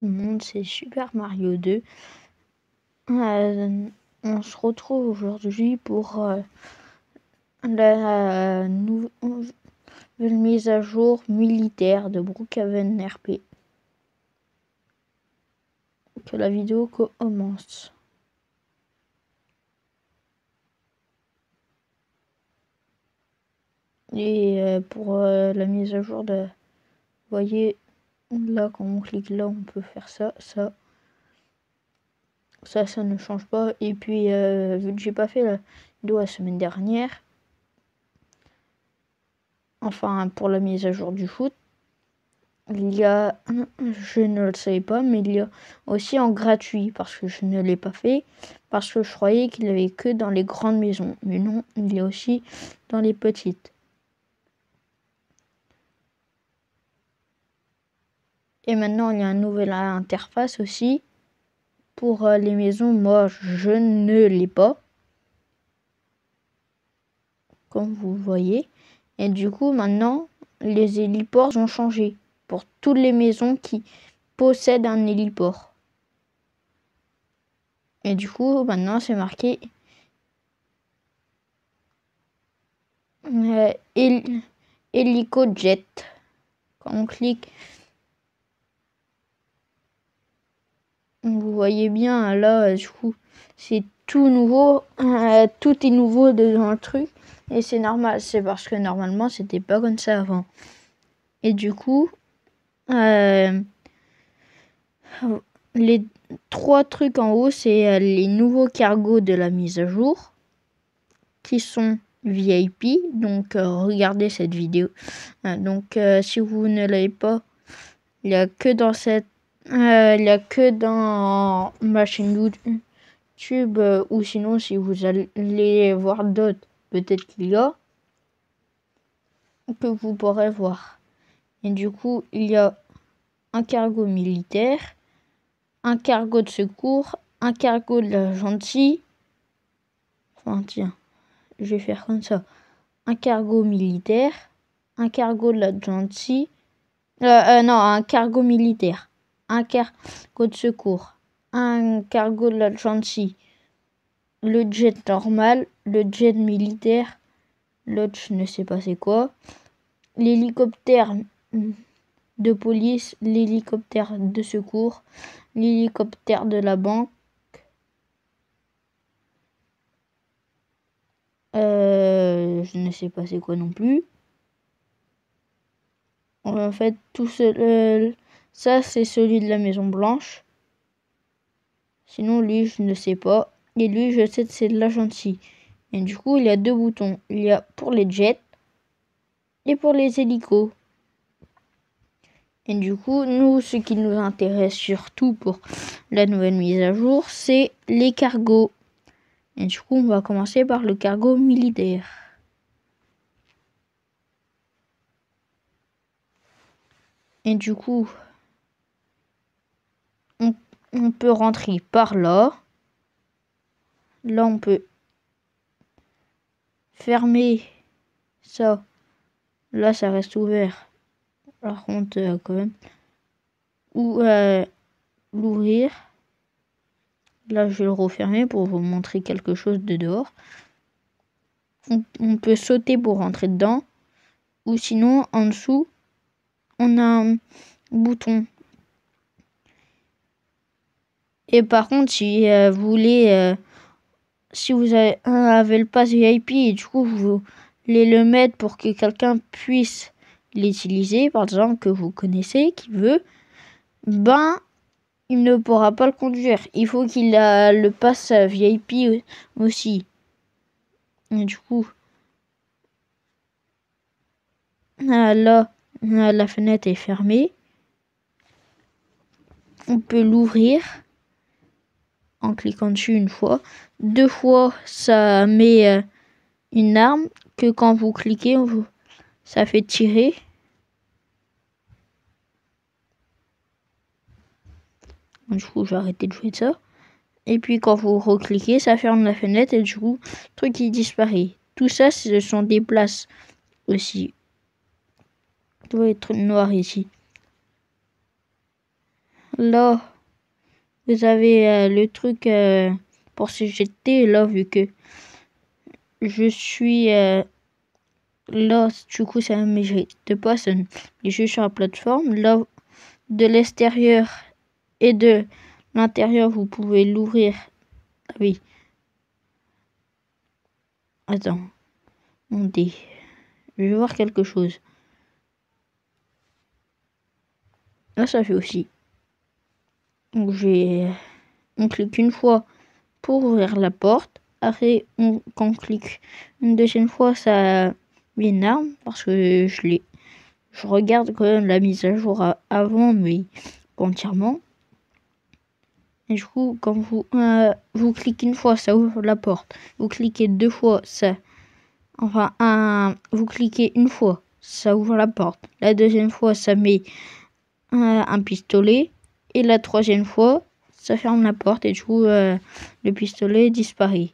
Le monde, c'est Super Mario 2. On se retrouve aujourd'hui pour la nouvelle mise à jour militaire de Brookhaven RP. Que la vidéo commence. Et pour la mise à jour de... Vous voyez, là, quand on clique là, on peut faire ça. Ça ne change pas. Et puis, vu que j'ai pas fait la vidéo la semaine dernière, enfin, pour la mise à jour du foot, il y a, je ne le savais pas, mais il y a aussi en gratuit, parce que je ne l'ai pas fait, parce que je croyais qu'il n'y avait que dans les grandes maisons. Mais non, il y a aussi dans les petites. Et maintenant, il y a une nouvelle interface aussi pour les maisons. Moi, je ne l'ai pas, comme vous voyez. Et du coup, maintenant, les héliports ont changé pour toutes les maisons qui possèdent un héliport. Et du coup, maintenant, c'est marqué HelicoJet. Quand on clique, vous voyez bien, là, du coup, c'est tout nouveau. Tout est nouveau dans le truc. Et c'est normal, c'est parce que normalement, c'était pas comme ça avant. Et du coup, les 3 trucs en haut, c'est les nouveaux cargos de la mise à jour, qui sont VIP. Donc, regardez cette vidéo. Donc, si vous ne l'avez pas, il n'y a que dans cette... il n'y a que dans ma chaîne YouTube, ou sinon, si vous allez voir d'autres, peut-être qu'il y a, que vous pourrez voir. Et du coup, il y a un cargo militaire, un cargo de secours, un cargo de la gentille. Enfin, tiens, je vais faire comme ça. Un cargo militaire, un cargo de la gentille. Non, un cargo militaire, un cargo de secours, un cargo de la gentille, le jet normal, le jet militaire, l'autre je ne sais pas c'est quoi, l'hélicoptère de police, l'hélicoptère de secours, l'hélicoptère de la banque, je ne sais pas c'est quoi non plus. En fait, tout ça c'est celui de la Maison Blanche. Sinon, lui, je ne sais pas. Et lui, je sais que c'est de la gentille. Et du coup, il y a 2 boutons. Il y a pour les jets et pour les hélicos. Et du coup, nous, ce qui nous intéresse surtout pour la nouvelle mise à jour, c'est les cargos. Et du coup, on va commencer par le cargo militaire. Et du coup, on peut rentrer par là. Là, on peut fermer ça. Là, ça reste ouvert. Par contre, quand même. Ou l'ouvrir. Là, je vais le refermer pour vous montrer quelque chose de dehors. On peut sauter pour rentrer dedans. Ou sinon, en dessous, on a un bouton. Et par contre, si vous voulez... si vous avez le pass VIP et du coup, vous voulez le mettre pour que quelqu'un puisse l'utiliser, par exemple, que vous connaissez, qui veut, ben... il ne pourra pas le conduire. Il faut qu'il a le pass VIP aussi. Et du coup, là, la fenêtre est fermée. On peut l'ouvrir en cliquant dessus une fois. 2 fois, ça met une arme que quand vous cliquez, ça fait tirer. Du coup, j'ai arrêté de jouer de ça. Et puis quand vous recliquez, ça ferme la fenêtre et du coup, le truc il disparaît. Tout ça, ce sont des places aussi. Tout va être noir ici. là, vous avez le truc pour s'éjecter. Là, vu que je suis là, du coup, ça ne m'éjecte pas, ça me met juste sur la plateforme. Là, de l'extérieur et de l'intérieur, vous pouvez l'ouvrir. Ah oui. Attends. On dit. Je vais voir quelque chose. Là, ça fait aussi. Donc, on clique une fois pour ouvrir la porte. Après, quand on clique une deuxième fois, ça m'énerve parce que je regarde quand même la mise à jour avant, mais pas entièrement. Et du coup, quand vous cliquez une fois, ça ouvre la porte. Vous cliquez deux fois, ça... Enfin, vous cliquez une fois, ça ouvre la porte. La deuxième fois, ça met un pistolet. Et la troisième fois, ça ferme la porte et du coup, le pistolet disparaît.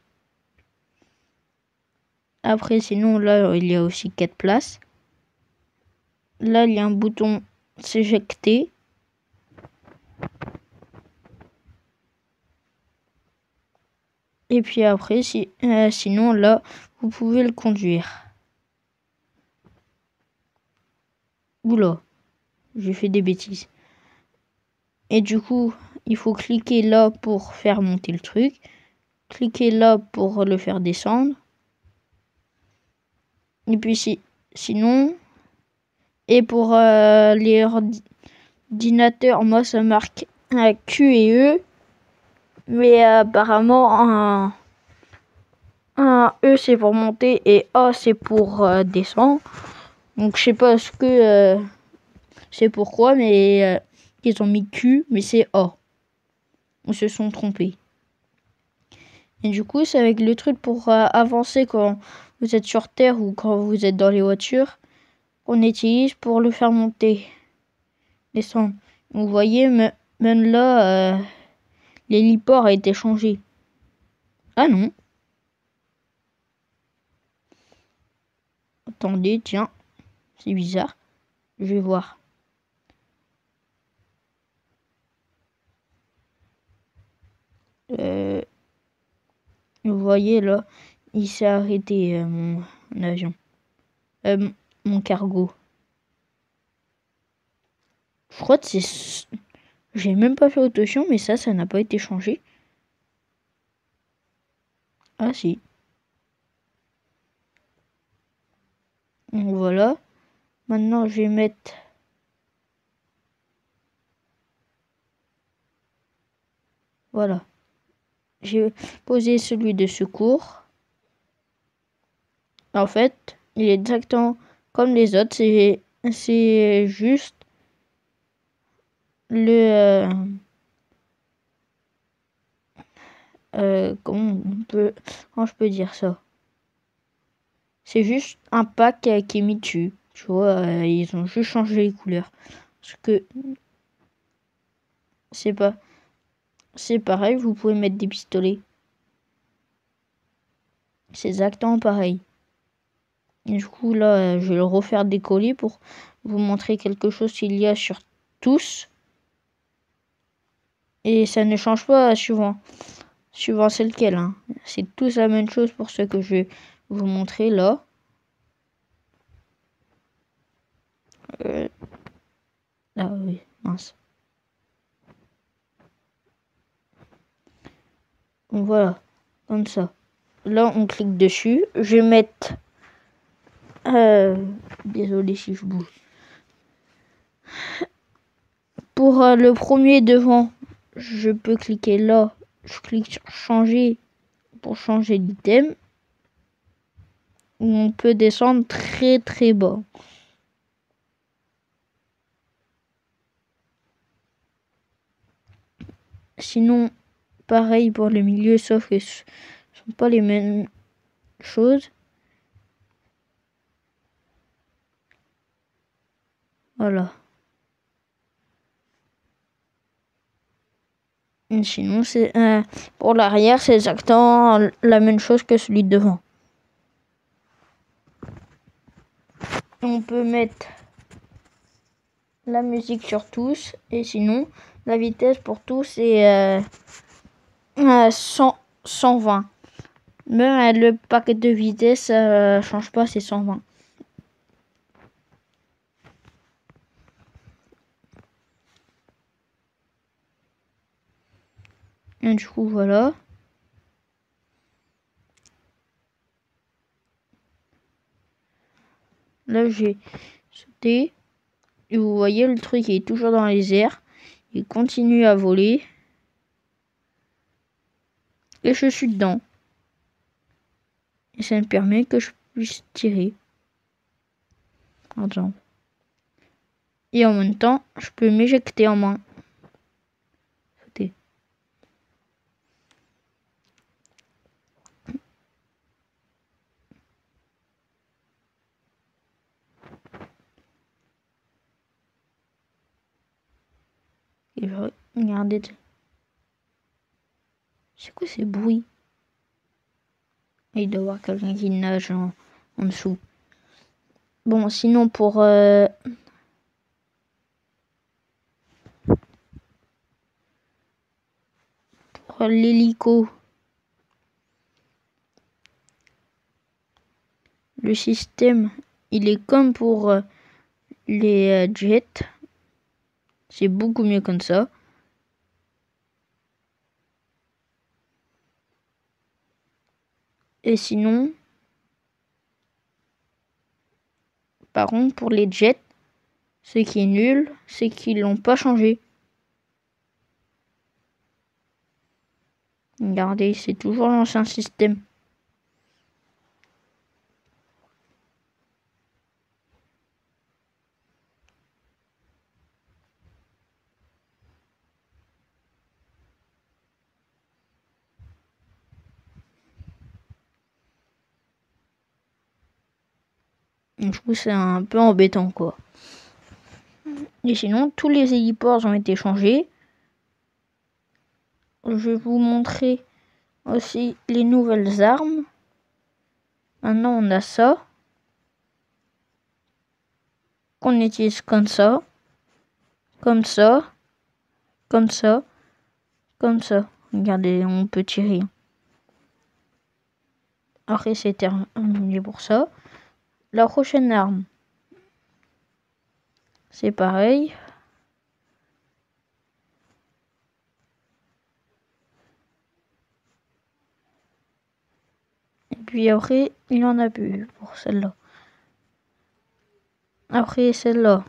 Après, sinon, là, il y a aussi 4 places. Là, il y a un bouton s'éjecter. Et puis après, sinon, là, vous pouvez le conduire. Oula, j'ai fait des bêtises. Et du coup, il faut cliquer là pour faire monter le truc. Cliquez là pour le faire descendre. Et puis sinon, et pour les ordinateurs, moi ça marque un Q et E. Mais apparemment, un E c'est pour monter et A c'est pour descendre. Donc je sais pas ce que c'est pourquoi, mais ils ont mis Q, mais c'est A. Ils se sont trompés. Et du coup, c'est avec le truc pour avancer quand vous êtes sur Terre ou quand vous êtes dans les voitures qu'on utilise pour le faire monter, descendre. Vous voyez, même là, l'héliport a été changé. Ah non. Attendez, tiens, c'est bizarre. Je vais voir. Vous voyez là, il s'est arrêté mon avion. Mon cargo. Je crois que c'est... J'ai même pas fait attention, mais ça n'a pas été changé. Ah si. Donc voilà. Maintenant, je vais mettre... Voilà. J'ai posé celui de secours. En fait, il est exactement comme les autres. C'est juste le... comment je peux dire ça? C'est juste un pack qui est mis dessus. Tu vois, ils ont juste changé les couleurs. Parce que c'est pareil, vous pouvez mettre des pistolets. C'est exactement pareil. Et du coup, là, je vais le refaire décoller pour vous montrer quelque chose qu'il y a sur tous. Et ça ne change pas suivant c'est lequel. Hein. C'est tous la même chose pour ce que je vais vous montrer là. Ah oui, mince. Donc voilà, comme ça. Là, on clique dessus. Je vais mettre... désolé si je bouge. Pour le premier devant, je peux cliquer là. Je clique sur changer pour changer d'item. On peut descendre très très bas. Sinon, pareil pour le milieu, sauf que ce ne sont pas les mêmes choses. Voilà. Et sinon, c'est pour l'arrière, c'est exactement la même chose que celui de devant. On peut mettre la musique sur tous et sinon La vitesse pour tout, c'est 120. Même le paquet de vitesse, ça change pas, c'est 120. Et du coup, voilà. Là, j'ai sauté. Et vous voyez, le truc est toujours dans les airs. Il continue à voler. Et je suis dedans. Et ça me permet que je puisse tirer. Attends. Et en même temps, je peux m'éjecter en main. Sauter. Et regardez. C'est quoi ces bruits? Il doit y avoir quelqu'un qui nage en dessous. Bon, sinon pour l'hélico, le système, il est comme pour les jets. C'est beaucoup mieux comme ça. Et sinon, par contre, pour les jets, ce qui est nul, c'est qu'ils l'ont pas changé. Regardez, c'est toujours l'ancien système. Du coup, c'est un peu embêtant, quoi. Et sinon, tous les héliports ont été changés. Je vais vous montrer aussi les nouvelles armes. Maintenant, on a ça. Qu'on utilise comme ça. Comme ça. Comme ça. Comme ça. Regardez, on peut tirer. Après, c'est terminé pour ça. La prochaine arme. C'est pareil. Et puis après, il en a plus pour celle-là. Après, celle-là.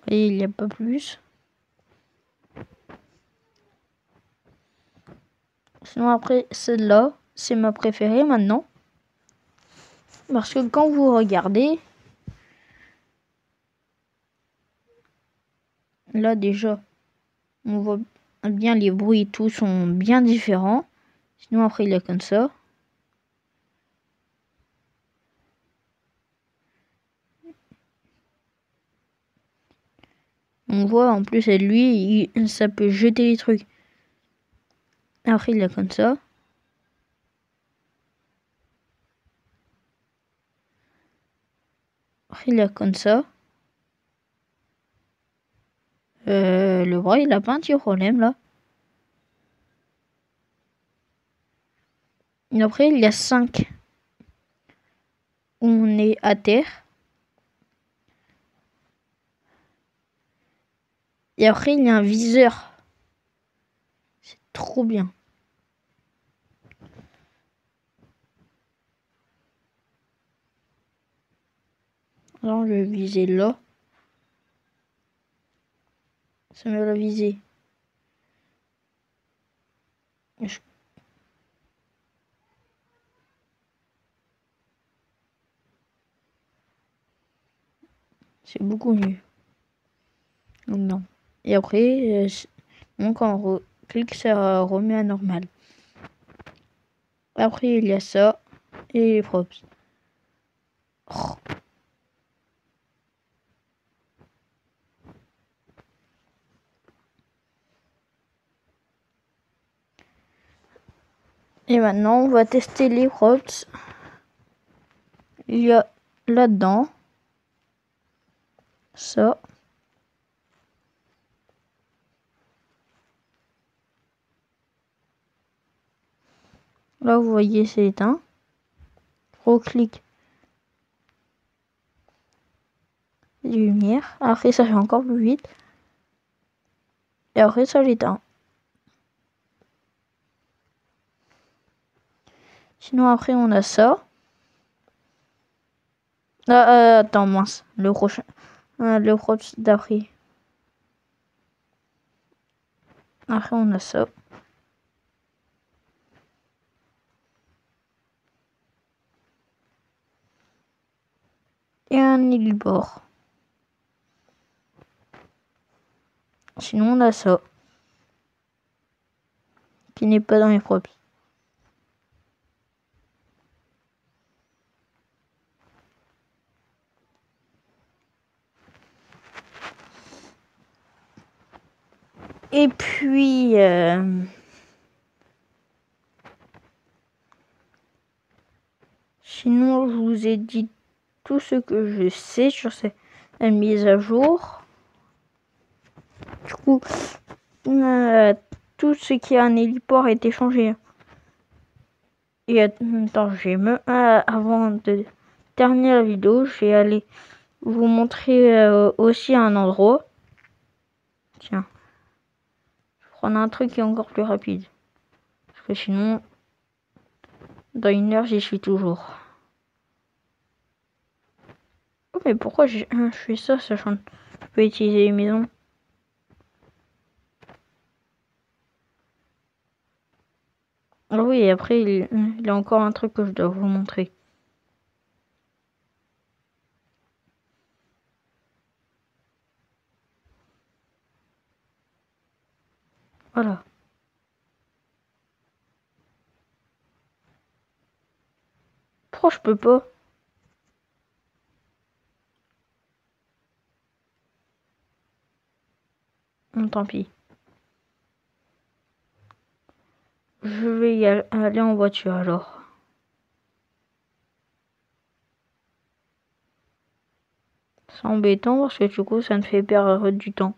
Et il n'y a pas plus. Sinon après, celle-là, c'est ma préférée maintenant. Parce que quand vous regardez, là déjà, on voit bien les bruits et tout sont bien différents. Sinon après, il est comme ça. On voit en plus, lui, ça peut jeter les trucs. Après, il est comme ça. Après, il est comme ça. Le bras, il a pas un petit problème là. Et après, il y a 5. On est à terre. Et après, il y a un viseur. C'est trop bien. Alors, je vais viser là. Ça me l'a visé. C'est beaucoup mieux. Donc non. Et après, quand on clique, ça remet à normal. Après, il y a ça et les props. Oh. Et maintenant, on va tester les props. Il y a là-dedans ça. Là, vous voyez, c'est éteint. Reclique. Lumière. Après, ça fait encore plus vite. Et après, ça l'éteint. Sinon, après, on a ça. Attends, mince. Le prochain. Le props d'après. Après, on a ça. Et un héliport. Sinon, on a ça. Qui n'est pas dans les props. Et puis... sinon, je vous ai dit tout ce que je sais sur cette mise à jour. Du coup, tout ce qui a un héliport a été changé. Et attends, avant de terminer la vidéo, je vais aller vous montrer aussi un endroit. Tiens, je vais prendre un truc qui est encore plus rapide. Parce que sinon, dans 1 heure, j'y suis toujours. Oh, mais pourquoi je fais ça, sachant que je peux utiliser les maisons? Ah oui, et après, il y a encore un truc que je dois vous montrer. Voilà. Pourquoi je peux pas? Tant pis. Je vais y aller en voiture alors. C'est embêtant parce que du coup, ça me fait perdre du temps.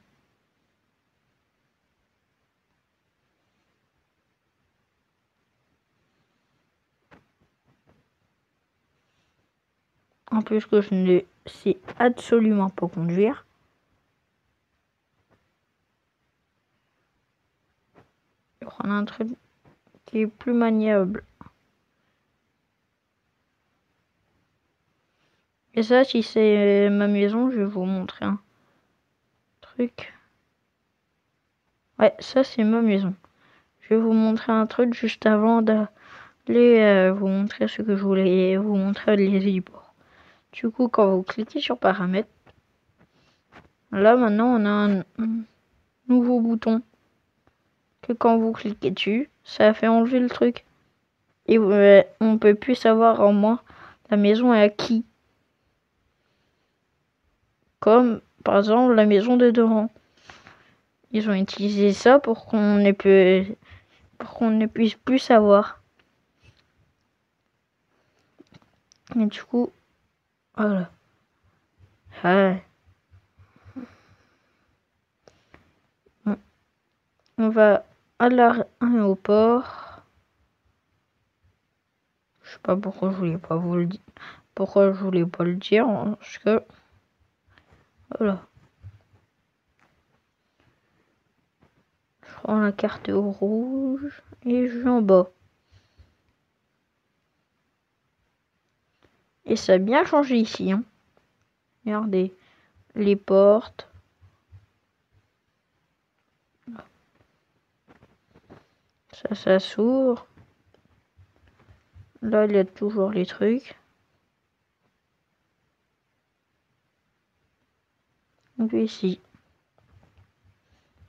En plus que je ne sais absolument pas conduire. Je vais prendre un truc qui est plus maniable. Et ça, si c'est ma maison, je vais vous montrer un truc. Ouais, ça c'est ma maison. Je vais vous montrer un truc juste avant d'aller vous montrer ce que je voulais vous montrer les héliports. Du coup, quand vous cliquez sur paramètres, là maintenant on a un nouveau bouton que quand vous cliquez dessus, ça fait enlever le truc. Et on peut plus savoir en moins la maison est à qui. Comme par exemple la maison de devant. Ils ont utilisé ça pour qu'on ne puisse plus savoir. Et du coup, voilà. Ouais. On va à l'aéroport. Je sais pas pourquoi je voulais pas vous le dire. Pourquoi je voulais pas le dire, parce que voilà. Je prends la carte rouge et je vais en bas. Et ça a bien changé ici, hein. Regardez, les portes. Ça s'ouvre. Là, il y a toujours les trucs. Et puis ici.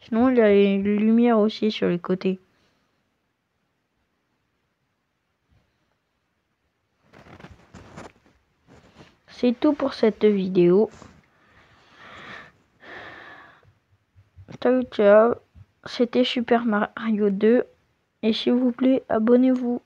Sinon, il y a les lumières aussi sur les côtés. C'est tout pour cette vidéo. Ciao, ciao. C'était Super Mario 2. Et s'il vous plaît, abonnez-vous.